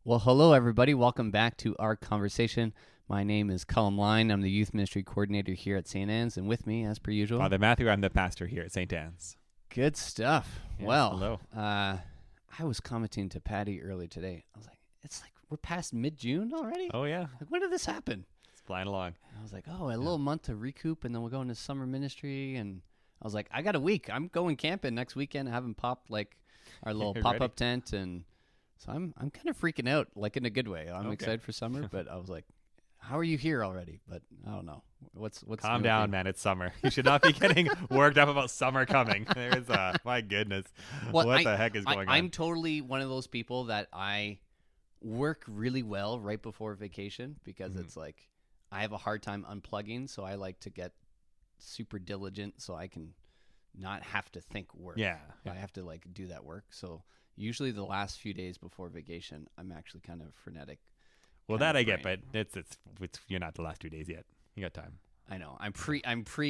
Well, hello, everybody. Welcome back to our conversation. My name is Cullum Line. I'm the youth ministry coordinator here at St. Anne's, and with me, as per usual, Father Matthew, I'm the pastor here at St. Anne's. good stuff. Yes, well, hello. I was commenting to Patty early today. I was like, it's like we're past mid-June already? Oh, yeah. Like, when did this happen? It's flying along. And I was like, a little month to recoup, and then we'll go into summer ministry. And I was like, I got a week. I'm going camping next weekend, having popped like our little You're pop-up ready? tent, and so I'm kind of freaking out, like in a good way. I'm Okay. excited for summer, but I was like, how are you here already? But I don't know. What's Calm new down, with man. It's summer. You should not be getting worked up about summer coming. There's, my goodness. Well, what the heck is going I'm on? totally one of those people that I work really well right before vacation because it's like I have a hard time unplugging, so I like to get super diligent so I can not have to think work. Yeah. I have to like do that work. So usually the last few days before vacation, I'm actually kind of frenetic. Well, kind that of I get, brain. but it's you're not the last 2 days yet. You got time. I know. I'm pre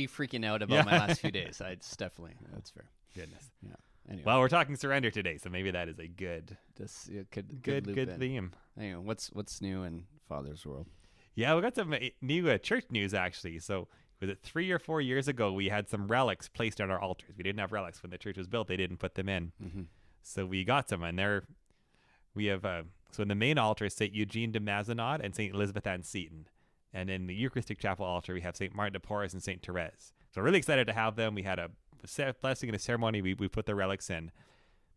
freaking out about Yeah. my last few days. It's definitely that's fair. Goodness. Yeah. Anyway, Well, we're talking surrender today, so maybe that is a good this it could good loop in. theme. Anyway, what's new in Father's World? Yeah, we got some new church news, actually. So, was it 3 or 4 years ago, we had some relics placed on our altars. We didn't have relics when the church was built. They didn't put them in. Mm-hmm. So we got some, and we have, so in the main altar is St. Eugene de Mazenod and St. Elizabeth Ann Seton. And in the Eucharistic Chapel altar, we have St. Martin de Porres and St. Therese. So we're really excited to have them. We had a blessing and a ceremony. We put the relics in.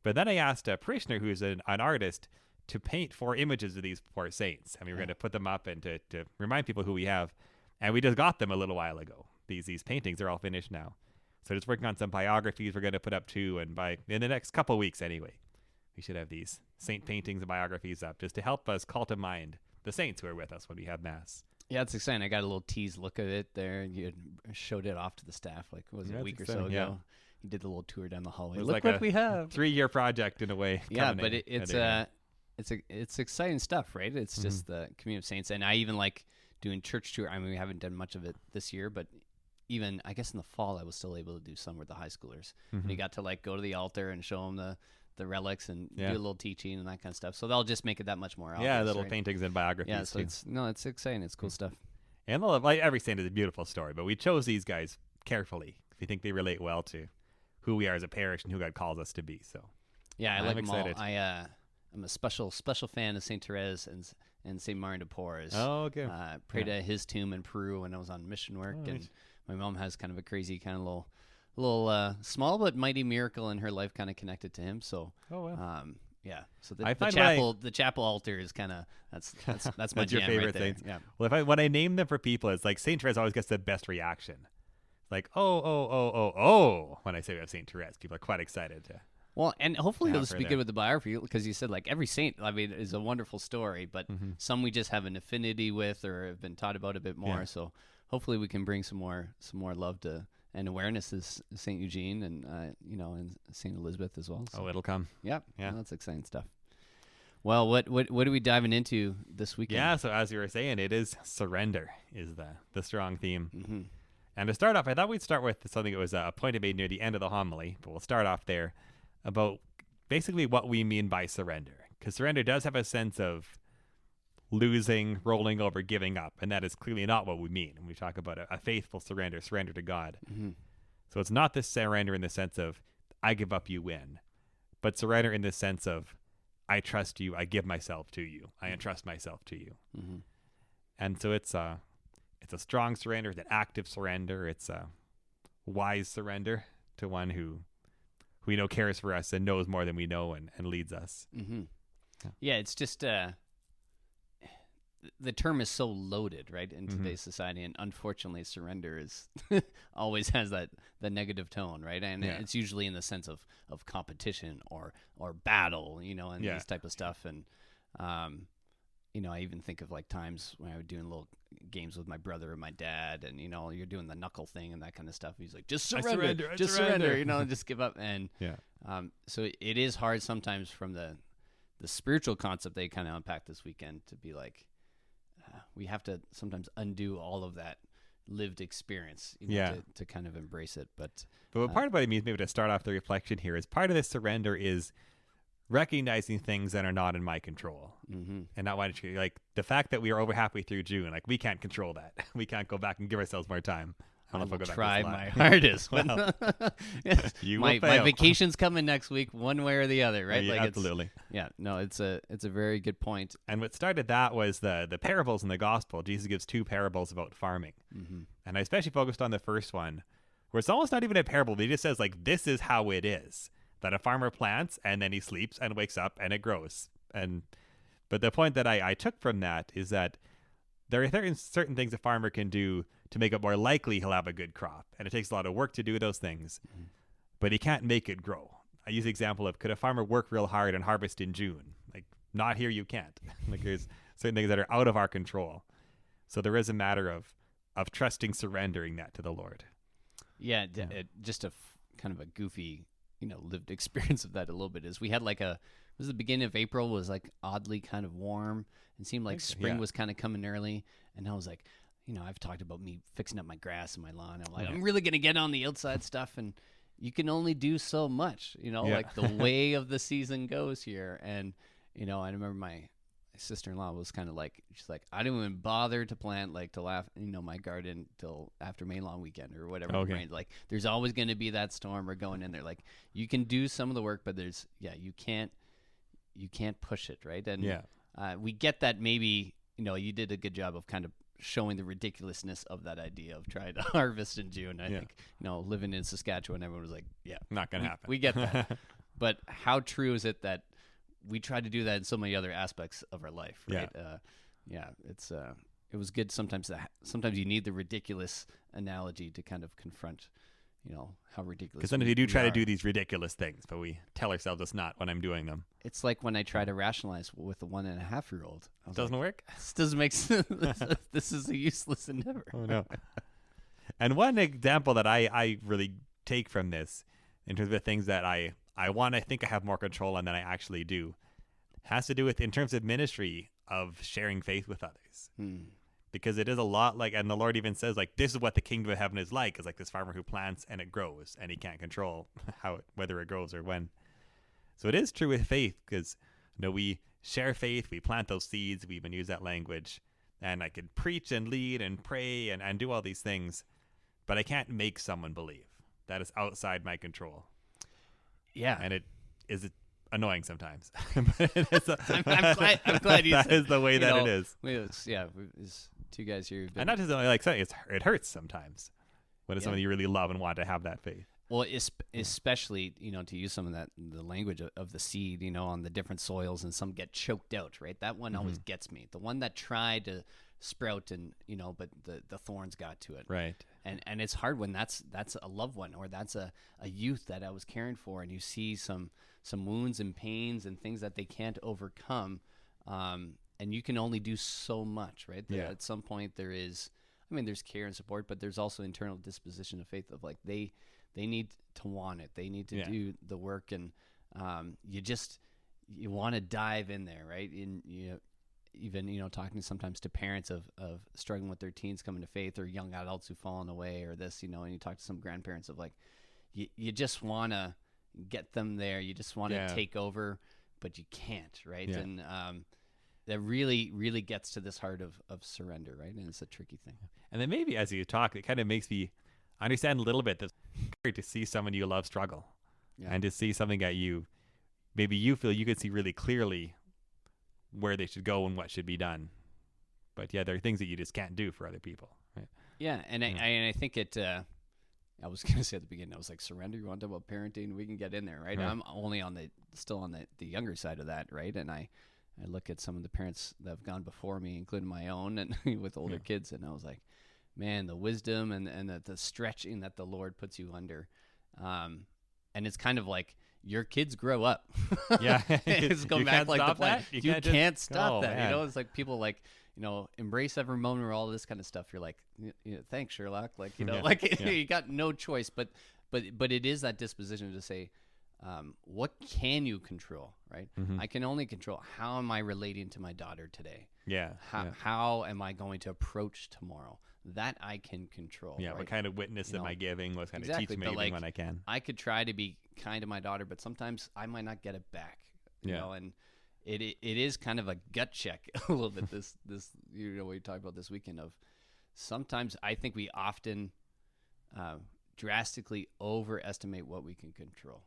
But then I asked a parishioner who's an artist to paint 4 images of these poor saints. And we were going to put them up and to remind people who we have. And we just got them a little while ago. These paintings are all finished now. So just working on some biographies we're going to put up too. And in the next couple of weeks anyway, we should have these saint paintings and biographies up just to help us call to mind the saints who are with us when we have Mass. Yeah, it's exciting. I got a little tease look of it there, and you had showed it off to the staff like was it Yeah, a it's week or so exciting, ago. yeah. You did the little tour down the hallway. It was Look like what a we have. 3-year project in a way. Yeah, coming but in, it's heading in. it's exciting stuff, right? It's just the community of saints, and I even like doing church tour. I mean, we haven't done much of it this year, but even I guess in the fall I was still able to do some with the high schoolers. And you got to like go to the altar and show them the relics and Yeah. do a little teaching and that kind of stuff. So they'll just make it that much more obvious. Yeah, little right? paintings and biographies Yeah, so too. it's exciting. It's cool stuff. And like every saint is a beautiful story, but we chose these guys carefully. We think they relate well to who we are as a parish and who God calls us to be. So Yeah, I I'm like them all. excited. I'm a special fan of Saint Therese and Saint Martin de Porres. Oh, okay. Prayed at his tomb in Peru when I was on mission work, Oh, and nice. my mom has kind of a crazy kind of little small but mighty miracle in her life, kind of connected to him. So, Oh, wow. yeah. So I the find the chapel altar is kind of that's my That's your jam favorite right there. saints. Yeah. Well, when I name them for people, it's like Saint Therese always gets the best reaction. Like, oh, when I say we have Saint Therese, people are quite excited. Well, and hopefully Yeah, it'll for speak them. good with the biography because you said like every saint, I mean, is a wonderful story, but some we just have an affinity with or have been taught about a bit more. Yeah. So hopefully we can bring some more love to and awareness to Saint Eugene and and Saint Elizabeth as well. So, Oh, it'll come. yeah, yeah. that's exciting stuff. Well, what are we diving into this weekend? Yeah, so as you were saying, it is surrender is the strong theme. Mm-hmm. And to start off, I thought we'd start with something that was a point I made near the end of the homily, but we'll start off there about basically what we mean by surrender. Because surrender does have a sense of losing, rolling over, giving up, and that is clearly not what we mean when we talk about a faithful surrender to God. Mm-hmm. So it's not this surrender in the sense of, I give up, you win, but surrender in the sense of, I trust you, I give myself to you, I entrust myself to you. Mm-hmm. And so it's a strong surrender, it's an active surrender, it's a wise surrender to one who we know cares for us and knows more than we know and leads us. Mm-hmm. Yeah, it's just the term is so loaded, right, in today's society, and unfortunately, surrender is always has the negative tone, right, and Yeah. it's usually in the sense of competition or battle, and Yeah. this type of stuff, and I even think of like times when I was doing little games with my brother or my dad, and you're doing the knuckle thing and that kind of stuff. He's like, just I surrender, surrender, I just surrender." surrender, just give up, and Yeah. so it is hard sometimes from the spiritual concept they kind of unpacked this weekend to be like, we have to sometimes undo all of that lived experience, Yeah. to kind of embrace it. But But what part of what it means maybe to start off the reflection here is part of this surrender is recognizing things that are not in my control, and not wanting to, like, the fact that we are over halfway through June, like, we can't control that. We can't go back and give ourselves more time. I will go back try this my lot. hardest. Well, you will my fail. vacation's coming next week, one way or the other, right? Yeah, like absolutely. It's a very good point. And what started that was the parables in the gospel. Jesus gives 2 parables about farming. And I especially focused on the first one, where it's almost not even a parable. He just says, like, this is how it is. That a farmer plants, and then he sleeps and wakes up, and it grows. But the point that I took from that is that there are certain things a farmer can do to make it more likely he'll have a good crop. And it takes a lot of work to do those things. But he can't make it grow. I use the example of, could a farmer work real hard and harvest in June? Like, not here, you can't. Like, there's certain things that are out of our control. So there is a matter of trusting, surrendering that to the Lord. Yeah, just kind of a goofy, lived experience of that a little bit is we had it was the beginning of April, was like oddly kind of warm, and seemed like spring was kind of coming early. And I was like, I've talked about me fixing up my grass and my lawn. I'm like, I'm really going to get on the outside stuff, and you can only do so much, like the way of the season goes here. And, I remember my sister-in-law was kind of like, she's like, I didn't even bother to plant my garden till after May long weekend or whatever. Okay. Like, there's always going to be that storm or going in there. Like, you can do some of the work, but you can't push it, right? And we get that. Maybe you did a good job of kind of showing the ridiculousness of that idea of trying to harvest in June. I think living in Saskatchewan, everyone was like, not gonna happen. We get that. But how true is it that we try to do that in so many other aspects of our life, right? It was good sometimes sometimes you need the ridiculous analogy to kind of confront how ridiculous. Because sometimes we do try to do these ridiculous things, but we tell ourselves it's not when I'm doing them. It's like when I try to rationalize with a 1.5-year-old. Doesn't work? This doesn't make sense. This is a useless endeavor. Oh, no. And one example that I really take from this, in terms of the things that I think I have more control on than I actually do, has to do with, in terms of ministry, of sharing faith with others. Because it is a lot like, and the Lord even says, like, this is what the kingdom of heaven is like. It's like this farmer who plants and it grows, and he can't control whether it grows or when. So it is true with faith, because we share faith, we plant those seeds, we even use that language, and I could preach and lead and pray and do all these things, but I can't make someone believe. That is outside my control. Yeah, and it is annoying sometimes. I'm glad you that is the way that it is. It's 2 guys here. And not just only like saying it hurts sometimes when it's something you really love and want to have that faith. Well, especially, to use some of the language of the seed, on the different soils, and some get choked out, right? That one always gets me. The one that tried to sprout and, but the thorns got to it. Right. And it's hard when that's a loved one, or that's a youth that I was caring for, and you see some wounds and pains and things that they can't overcome. And you can only do so much, right? At some point there's care and support, but there's also internal disposition of faith of, like, they need to want it. They need to do the work, and you want to dive in there, right? Even talking sometimes to parents of struggling with their teens coming to faith, or young adults who've fallen away, or this, and you talk to some grandparents of, like, you just want to get them there. You just want to take over, but you can't, right? Yeah. And that really, really gets to this heart of surrender, right? And it's a tricky thing. And then maybe as you talk, it kind of makes me understand a little bit that to see someone you love struggle, and to see something that maybe you feel you could see really clearly where they should go and what should be done, but there are things that you just can't do for other people, right? I think it I was going to say at the beginning, I was like, surrender, you want to talk about parenting, we can get in there, right? I'm only still on the younger side of that, right? And I look at some of the parents that have gone before me, including my own, and with older kids, and I was like, man, the wisdom and the stretching that the Lord puts you under. And it's kind of like, your kids grow up. It's going back like the plan. You can't stop that. Man. It's like people like, embrace every moment or all this kind of stuff. You're like, thanks, Sherlock. Like, you got no choice, but it is that disposition to say, what can you control, right? Mm-hmm. I can only control, how am I relating to my daughter today? How am I going to approach tomorrow? That I can control. Right? What kind of witness am I giving? What kind of teaching am I giving when I can? I could try to be kind to my daughter, but sometimes I might not get it back. you Yeah. know, and it is kind of a gut check a little bit. This you know what you talked about this weekend of sometimes I think we often drastically overestimate what we can control,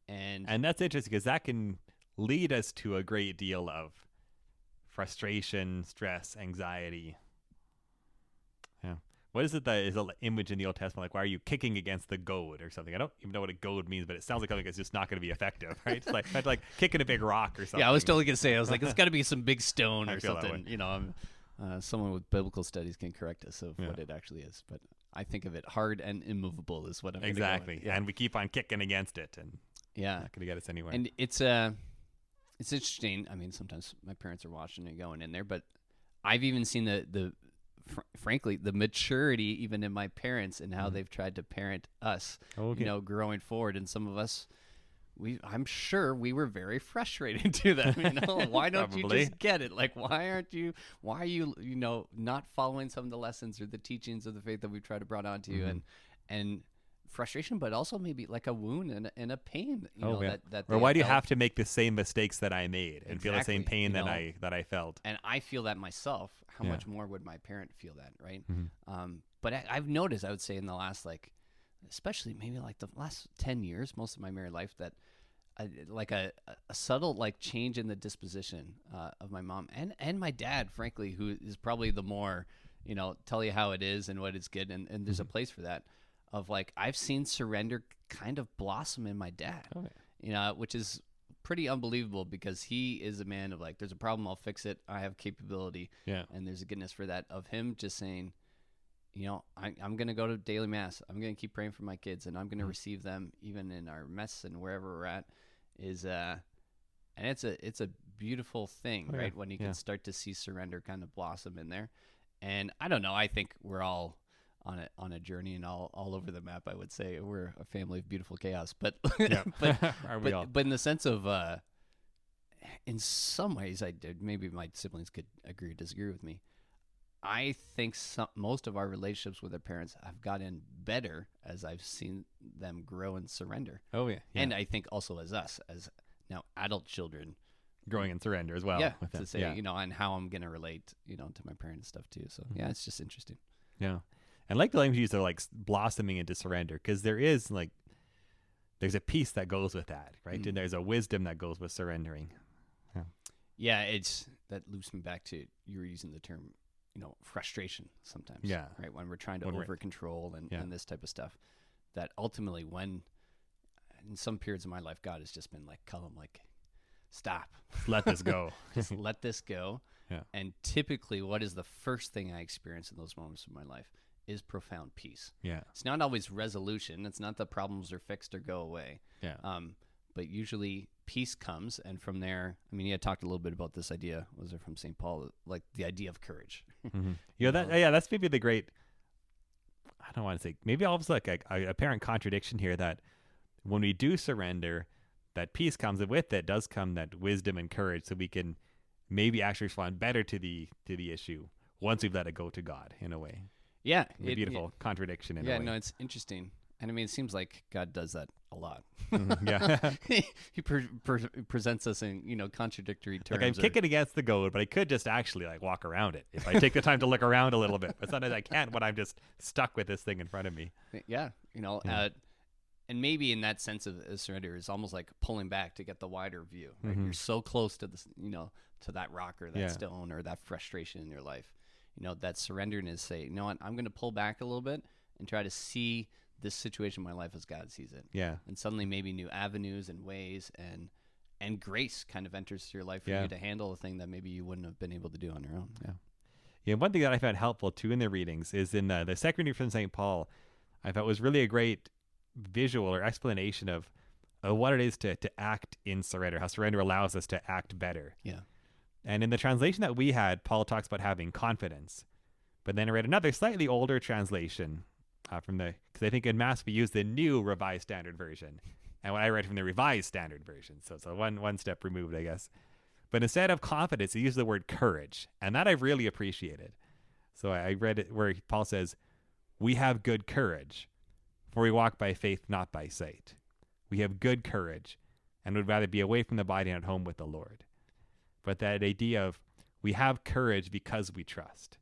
And that's interesting because that can lead us to a great deal of frustration, stress, anxiety. Yeah. What is it that is an image in the Old Testament? Like, why are you kicking against the goad or something? I don't even know what a goad means, but it sounds like something that's just not going to be effective, right? It's like kicking a big rock or something. yeah, I was totally gonna say I was like it's got to be some big stone I or feel that something. way. You know, someone with biblical studies can correct us of Yeah. what it actually is, but I think of it hard and immovable is what I'm gonna go with. Exactly. Yeah. And we keep on kicking against it and Yeah. not going to get us anywhere. And it's interesting. I mean, sometimes my parents are watching and going in there, but I've even seen frankly, the maturity even in my parents and how they've tried to parent us, Okay. you know, growing forward. And some of us, I'm sure we were very frustrated to them. You know, why don't you Probably. just get it? Like, why are you, you know, not following some of the lessons or the teachings of the faith that we've tried to brought onto you and frustration, but also maybe like a wound and a pain, you know, that or they why do you felt. have to make the same mistakes that I made and feel the same Exactly, pain you that I felt? And I feel that myself. How Yeah. much more would my parent feel that, right? But I've noticed, I would say, in the last, like, especially maybe like the last 10 years, most of my married life, that like a subtle like change in the disposition of my mom and my dad, frankly, who is probably the more, you know, tell you how it is and what is good, and there's a place for that. Of like, I've seen surrender kind of blossom in my dad, you know, which is pretty unbelievable because he is a man of like, there's a problem, I'll fix it. I have capability. Yeah. And there's a goodness for that of him just saying, you know, I'm going to go to daily mass. I'm going to keep praying for my kids and I'm going to receive them even in our mess and wherever we're at and it's a beautiful thing, right? When you can start to see surrender kind of blossom in there. And I don't know, I think we're all on a journey and all over the map. I would say we're a family of beautiful chaos, but Are we all? but in the sense of in some ways I did, maybe my siblings could agree or disagree with me. I think most of our relationships with our parents have gotten better as I've seen them grow and surrender. Oh yeah. And I think also as us as now adult children Growing in surrender as well. yeah with to them. say Yeah. you know, and how I'm gonna relate, you know, to my parents and stuff too. So yeah, it's just interesting. Yeah. And like the language used are like blossoming into surrender because there's a peace that goes with that, right? And there's a wisdom that goes with surrendering. Yeah, it's that loops me back to you were using the term, you know, frustration sometimes. Yeah. Right. When we're trying to When we're- over control and this type of stuff. That ultimately when in some periods of my life God has just been like, Cullum, like, stop. Let this go. Just let this go. Yeah. And typically what is the first thing I experience in those moments of my life is profound peace. Yeah. It's not always resolution. It's not the problems are fixed or go away. Yeah. But usually peace comes, and from there, I mean, you had talked a little bit about this idea. Was it from St. Paul? Like the idea of courage. That's maybe the great. I don't want to say maybe almost like a apparent contradiction here that when we do surrender, that peace comes, and with it does come that wisdom and courage, so we can maybe actually respond better to the issue once we've let it go to God in a way. Yeah, A beautiful contradiction in a yeah, way. no, it's interesting, and I mean, it seems like God does that a lot. Yeah. He presents us in, you know, contradictory terms. Like I'm kicking against the goad, but I could just actually like walk around it if I take the time to look around a little bit. But sometimes I can't when I'm just stuck with this thing in front of me. Yeah, you know, and maybe in that sense of surrender is almost like pulling back to get the wider view. Right? You're so close to this, you know, to that rock or that stone or that frustration in your life. You know, that surrendering is say, you know what, I'm going to pull back a little bit and try to see this situation in my life as God sees it. Yeah. And suddenly maybe new avenues and ways and grace kind of enters your life for you to handle a thing that maybe you wouldn't have been able to do on your own. Yeah. Yeah. One thing that I found helpful too in the readings is in the second reading from St. Paul, I thought was really a great visual or explanation of what it is to act in surrender, how surrender allows us to act better. Yeah. And in the translation that we had, Paul talks about having confidence. But then I read another slightly older translation because I think in Mass we use the New Revised Standard Version. And what I read from the Revised Standard Version. So it's one step removed, I guess. But instead of confidence, he used the word courage. And that I've really appreciated. So I read it where Paul says, "We have good courage, for we walk by faith, not by sight. We have good courage, and would rather be away from the body and at home with the Lord. But that idea of we have courage because we trust.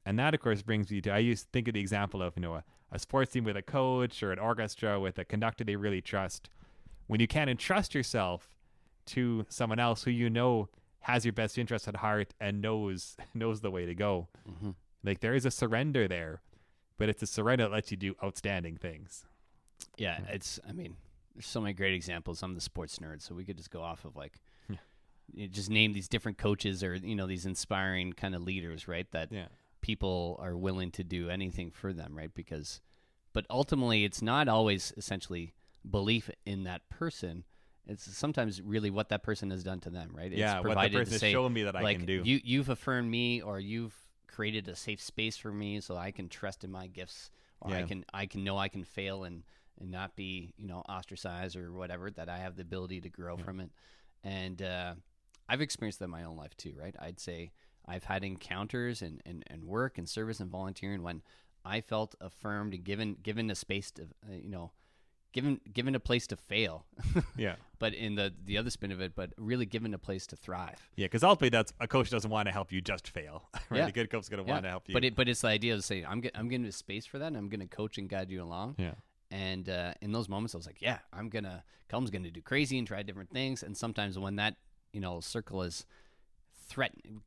And that, of course, brings me to, I used to think of the example of, a sports team with a coach or an orchestra with a conductor they really trust. When you can't entrust yourself to someone else who has your best interest at heart and knows the way to go. Like, there is a surrender there, but it's a surrender that lets you do outstanding things. Yeah, there's so many great examples. I'm the sports nerd, so we could just go off of you just name these different coaches or, these inspiring kind of leaders, right? That people are willing to do anything for them, right? But ultimately it's not always essentially belief in that person. It's sometimes really what that person has done to them, right? It's what the person has shown me that I can do. You've affirmed me, or you've created a safe space for me so I can trust in my gifts, or I can know I can fail and not be, ostracized or whatever, that I have the ability to grow from it. And I've experienced that in my own life too, right? I'd say I've had encounters and work and service and volunteering when I felt affirmed and given a space to, given a place to fail. But in the other spin of it, but really given a place to thrive. Yeah, because ultimately that's a coach doesn't want to help you just fail. Right? A good coach is going to want to help you. But it's the idea of saying I'm giving a space for that, and I'm going to coach and guide you along. Yeah. And in those moments, I was like, Colm's going to do crazy and try different things. And sometimes when that circle is threatened,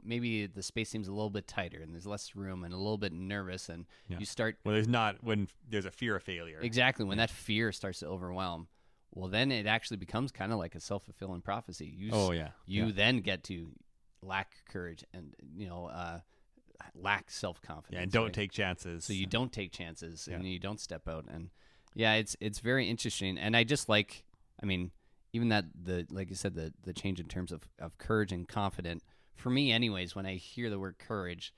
maybe the space seems a little bit tighter and there's less room and a little bit nervous, and you start. When there's a fear of failure. Exactly. When that fear starts to overwhelm, well, then it actually becomes kind of like a self-fulfilling prophecy. You then get to lack courage and, lack self-confidence. Yeah, and don't take chances. So you don't take chances and you don't step out. And it's very interesting. And I just even that, like you said, the change in terms of courage and confident, for me anyways, when I hear the word courage,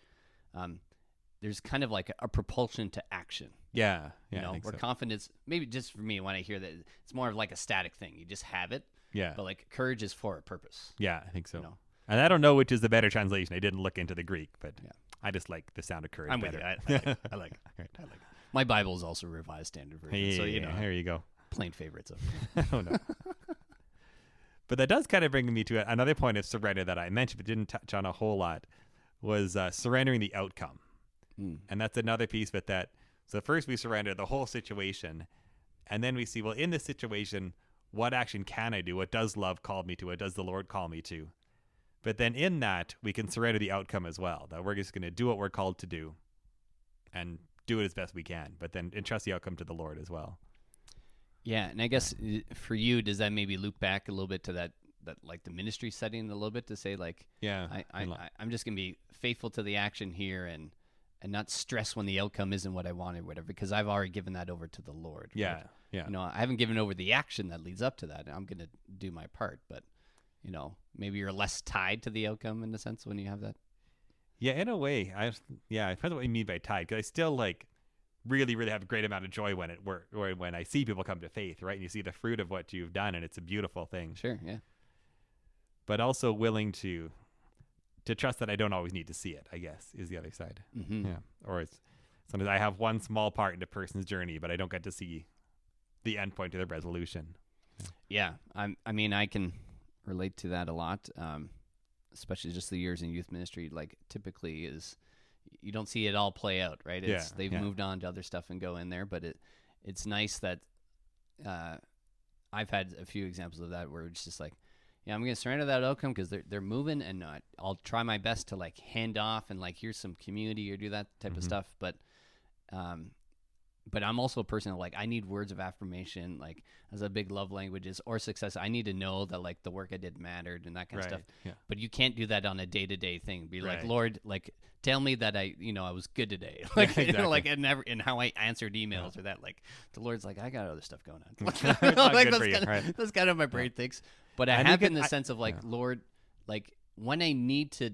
there's kind of like a propulsion to action. Yeah. Where confidence, maybe just for me, when I hear that, it's more of like a static thing. You just have it. Yeah. But like courage is for a purpose. Yeah, I think so. And I don't know which is the better translation. I didn't look into the Greek, but I just like the sound of courage. I'm better. with you. I like it. Right. I like it. My Bible is also Revised Standard Version, so there you go. Plain favorites. Oh no. But that does kind of bring me to another point of surrender that I mentioned but didn't touch on a whole lot, was surrendering the outcome. And that's another piece with that. So first we surrender the whole situation, and then we see, well, in this situation, what action can I do? What does love call me to? What does the Lord call me to? But then in that, we can surrender the outcome as well, that we're just going to do what we're called to do and do it as best we can, but then entrust the outcome to the Lord as well. Yeah, and I guess for you, does that maybe loop back a little bit to that like the ministry setting a little bit, to say like, I'm just going to be faithful to the action here and not stress when the outcome isn't what I wanted, whatever, because I've already given that over to the Lord. Yeah, right? yeah. I haven't given over the action that leads up to that. I'm going to do my part, but maybe you're less tied to the outcome in a sense when you have that. Yeah, in a way. I depends on what you mean by tied, because I still really, really have a great amount of joy when I see people come to faith, right? And you see the fruit of what you've done, and it's a beautiful thing. Sure, yeah. But also willing to trust that I don't always need to see it, I guess, is the other side. Mm-hmm. Yeah. Or sometimes I have one small part in a person's journey, but I don't get to see the end point of the resolution. Yeah. I can relate to that a lot, especially just the years in youth ministry. Like typically is, you don't see it all play out, right? They've moved on to other stuff and go in there, but it's nice that I've had a few examples of that where it's just like, I'm going to surrender that outcome because they're moving, and I'll try my best to like hand off and like here's some community or do that type of stuff. But I'm also a person that like I need words of affirmation, like as a big love languages or success. I need to know that like the work I did mattered and that kind of stuff. Yeah. But you can't do that on a day-to-day thing. Be like, Lord, like tell me that I was good today. Like exactly. Like and how I answered emails or that. Like the Lord's like, I got other stuff going on. That's kind of my brain thinks. But I have in the sense of like, Lord, like when I need to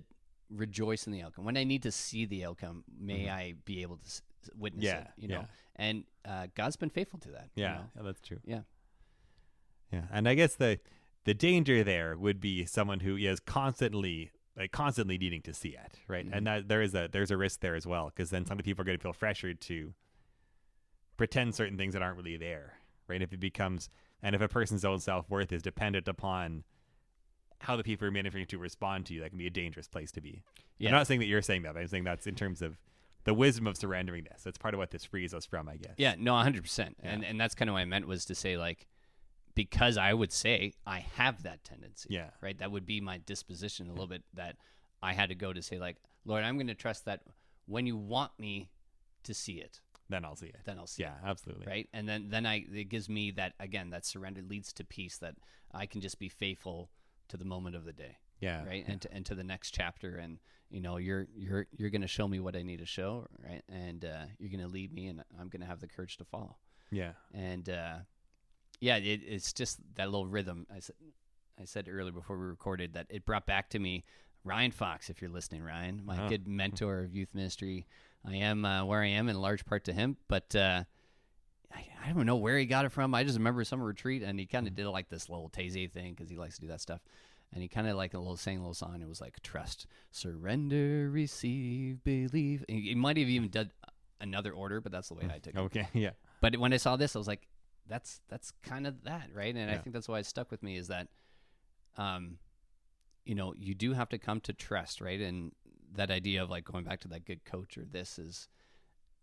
rejoice in the outcome, when I need to see the outcome, may I be able to witness it, know? And God's been faithful to that. Yeah, that's true. Yeah. Yeah. And I guess the danger there would be someone who is constantly needing to see it, right? And that there's a risk there as well, because then some people are going to feel pressured to pretend certain things that aren't really there, right? If it becomes, and if a person's own self-worth is dependent upon how the people you're ministering to respond to you, that can be a dangerous place to be. Yeah. I'm not saying that you're saying that, but I'm saying that's in terms of the wisdom of surrendering this. That's part of what this frees us from, I guess. Yeah, no, 100%. Yeah. And that's kind of what I meant, was to say, like, because I would say I have that tendency, Yeah. right? That would be my disposition a little bit, that I had to go to say, like, Lord, I'm going to trust that when you want me to see it, Then I'll see it. then I'll see Yeah, it. absolutely. Right? And then it gives me that, again, that surrender leads to peace, that I can just be faithful to the moment of the day. Yeah. Right. Yeah. And to the next chapter. And, you're going to show me what I need to show. Right. And you're going to lead me, and I'm going to have the courage to follow. Yeah. And it's just that little rhythm. I said earlier before we recorded that it brought back to me Ryan Fox, if you're listening, Ryan, my good mentor of youth ministry. I am where I am in large part to him, but I don't know where he got it from. I just remember summer retreat, and he kind of did like this little Taizé thing, because he likes to do that stuff. And he kind of like sang a little song. It was like, trust, surrender, receive, believe. And he might have even done another order, but that's the way I took it. Okay. Yeah. But when I saw this, I was like, that's kind of that, right? And I Yeah. think that's why it stuck with me, is that, you do have to come to trust, right? And that idea of like going back to that good coach, or this is,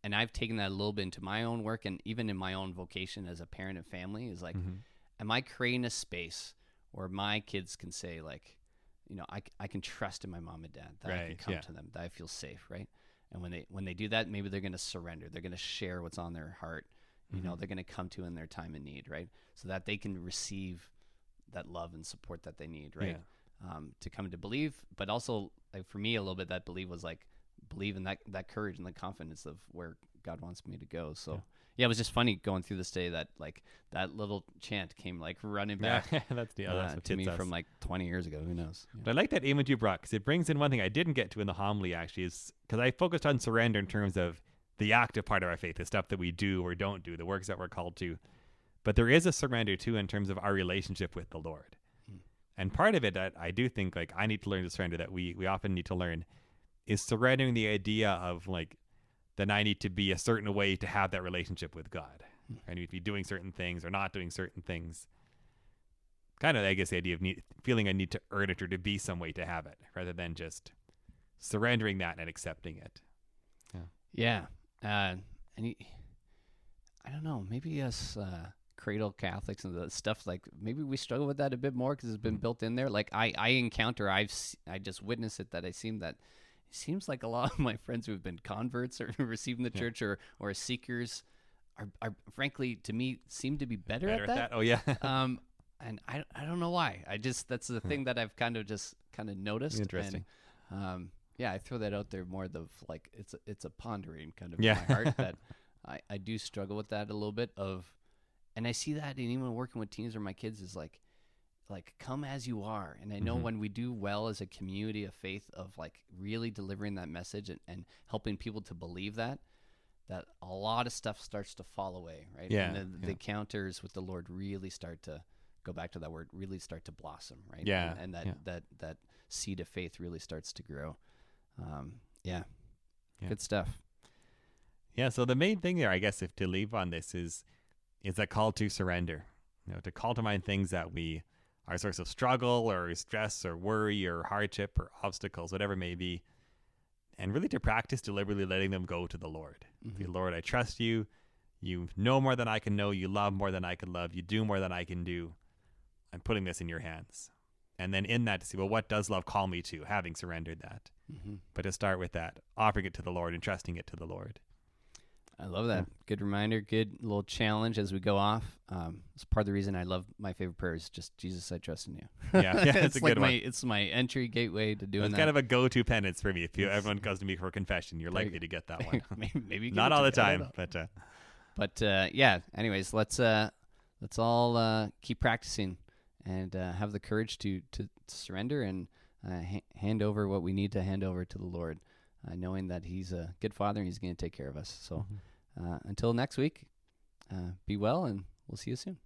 and I've taken that a little bit into my own work, and even in my own vocation as a parent and family, is like, am I creating a space where my kids can say, like, I can trust in my mom and dad, that I can come to them, that I feel safe, right? And when they do that, maybe they're going to surrender. They're going to share what's on their heart. They're going to come to in their time of need, right? So that they can receive that love and support that they need, right? To come to believe, but also, like, for me, a little bit, that believe was like, believe in that courage and the confidence of where God wants me to go. So yeah, it was just funny going through this day that, like, that little chant came like running back that's what to me hits us. from like 20 years ago. Who knows? But I like that image you brought, because it brings in one thing I didn't get to in the homily, actually, is because I focused on surrender in terms of the active part of our faith, the stuff that we do or don't do, the works that we're called to. But there is a surrender too in terms of our relationship with the Lord. And part of it that I do think, like, I need to learn to surrender, that we often need to learn, is surrendering the idea of, like, that I need to be a certain way to have that relationship with God. I need to be doing certain things or not doing certain things. Kind of, I guess, the idea of feeling I need to earn it or to be some way to have it, rather than just surrendering that and accepting it. Yeah. I don't know, maybe us cradle Catholics and the stuff, like, maybe we struggle with that a bit more because it's been built in there. Like, I encounter, I just witness it, that it seems like a lot of my friends who have been converts or receiving the church or seekers are frankly, to me, seem to be better at that. Oh yeah. And I don't know why. That's the thing that I've kind of noticed. Interesting. And, I throw that out there more, like, it's a pondering kind of in my heart, that I do struggle with that a little bit and I see that, and even working with teens or my kids, is like come as you are. And I know when we do well as a community of faith, of like really delivering that message and helping people to believe that a lot of stuff starts to fall away, right? Yeah. And the encounters with the Lord really start to go back to that word, really start to blossom, right? Yeah. And that seed of faith really starts to grow. Good stuff. Yeah, so the main thing there, I guess, if to leave on this is that call to surrender. To call to mind things that are source of struggle or stress or worry or hardship or obstacles, whatever it may be, and really to practice deliberately letting them go to the Lord. The Lord, I trust you. You know more than I can know. You love more than I can love. You do more than I can do. I'm putting this in your hands. And then in that to see, well, what does love call me to, having surrendered that? But to start with that, offering it to the Lord and trusting it to the Lord. I love that. Good reminder, good little challenge as we go off. It's part of the reason I love my favorite prayer is just, Jesus, I trust in you. Yeah, it's a good one. It's my entry gateway to doing that. It's kind of a go-to penance for me. If everyone comes to me for confession, you're likely to get that one. maybe not all the time, but anyways, let's all keep practicing and have the courage to surrender and hand over what we need to hand over to the Lord, knowing that He's a good Father and He's going to take care of us. So until next week, be well, and we'll see you soon.